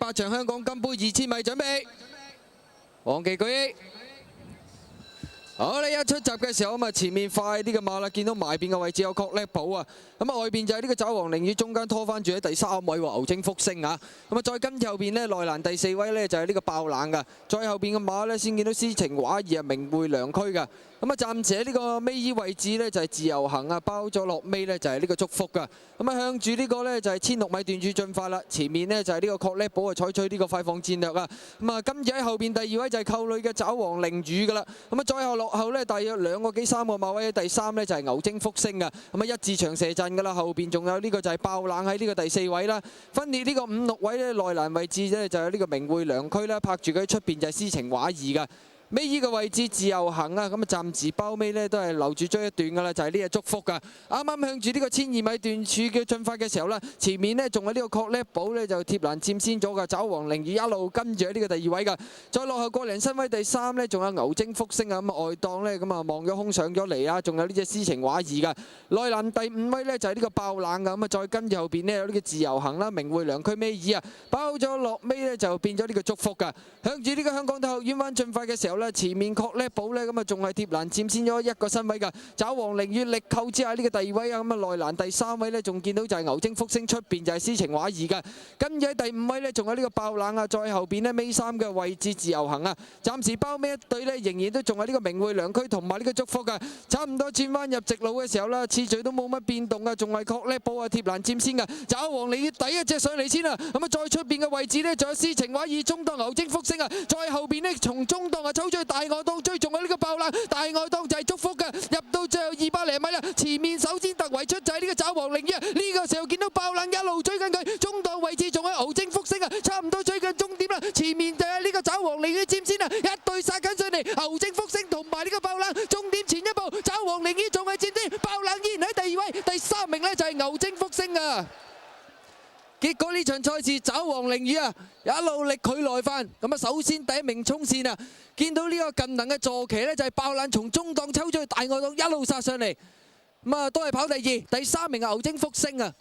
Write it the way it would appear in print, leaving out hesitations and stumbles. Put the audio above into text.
8場香港金杯2000米準備，黃旗舉起。好，你一出閘嘅時候咁啊，前面快啲嘅馬啦，見到埋邊嘅位置有確叻寶啊，咁啊外邊就係呢個爪皇凌雨，中間拖翻住喺第3位喎，牛精福星啊，咁啊再跟住後邊呢，內欄第4位呢就係呢個爆冷噶，再後邊嘅馬呢，先見到詩情畫意啊，名匯良區噶，咁啊暫時喺呢個尾衣位置呢，就係自由行啊，包咗落尾呢，就係呢個祝福噶，咁啊向住呢個呢，就係16米段柱進發啦，前面呢，就係呢個確叻寶啊，採取呢個快放戰略啊，咁啊跟住喺後邊第2位就係扣女嘅爪皇凌雨噶啦，咁啊再後落後呢，大約2個幾3個馬位，第3呢就係牛精福星啊，咁啊一字長蛇陣噶啦，後邊仲有呢個就係爆冷喺呢個第4位啦，分列呢個5、6位呢，內欄位置呢就有呢個名匯良區啦，拍住佢出邊就係詩情畫意噶。尾依個位置自由行啊，咁啊暫時包尾呢都係留住追一段噶啦，就係呢隻祝福噶。啱啱向住呢個1002米段柱嘅進發嘅時候啦，前面呢仲有呢個確叻寶呢就貼欄佔先咗噶，爪皇凌雨一路跟住喺呢個第2位噶。再落後個零身位第3呢，仲有牛精福星啊，咁啊外檔呢，咁啊望咗空上咗嚟啊，仲有呢隻詩情畫意噶。內欄第5位呢，就係呢個爆冷噶，咁啊再跟住後邊呢，有呢個自由行啦，名匯良區尾二啊，包咗落尾呢，就變咗呢個祝福噶。向住呢個香港體育學院灣進發嘅時候呢，前面確叻寶呢，咁啊仲係貼欄佔先咗1個身位㗎，爪皇凌雨力扣之下呢個第2位啊，咁啊內欄第3位呢，仲見到就係牛精福星，出邊就係詩情畫意㗎，跟住喺第5位呢，仲有呢個爆冷啊，再後邊呢，尾3嘅位置自由行啊，暫時包尾一隊呢，仍然都仲係呢個名匯良區同埋呢個祝福㗎，差唔多轉彎入直路嘅時候啦，次序都冇乜變動啊，仲係確叻寶啊貼欄佔先㗎，爪皇凌雨第一隻上嚟先啊，咁啊再出邊嘅位置呢，仲有詩情畫意，中檔牛精福星啊，再後邊呢，從中檔啊抽出去大外檔追，仲有呢個爆冷，大外檔就係祝福嘅，入到最後200零米啦，前面首先突圍出就係呢個爪皇凌雨啊，呢個時候見到爆冷一路追緊佢，中檔位置仲有牛精福星啊，差唔多追緊終點啦，前面就係呢個爪皇凌雨佔先啊，一對殺緊上嚟，牛精福星同埋呢個爆冷，終點前一步，爪皇凌雨仲係佔先，爆冷依然喺第2位，第3名呢就係牛精福星啊。結果呢場賽事爪皇凌雨啊，一路力佢來犯，咁啊首先第1名衝線啊，見到呢個近能嘅坐騎呢，就係爆冷從中檔抽出去大外檔一路殺上嚟，咁啊都係跑第2，第3名係牛精福星啊。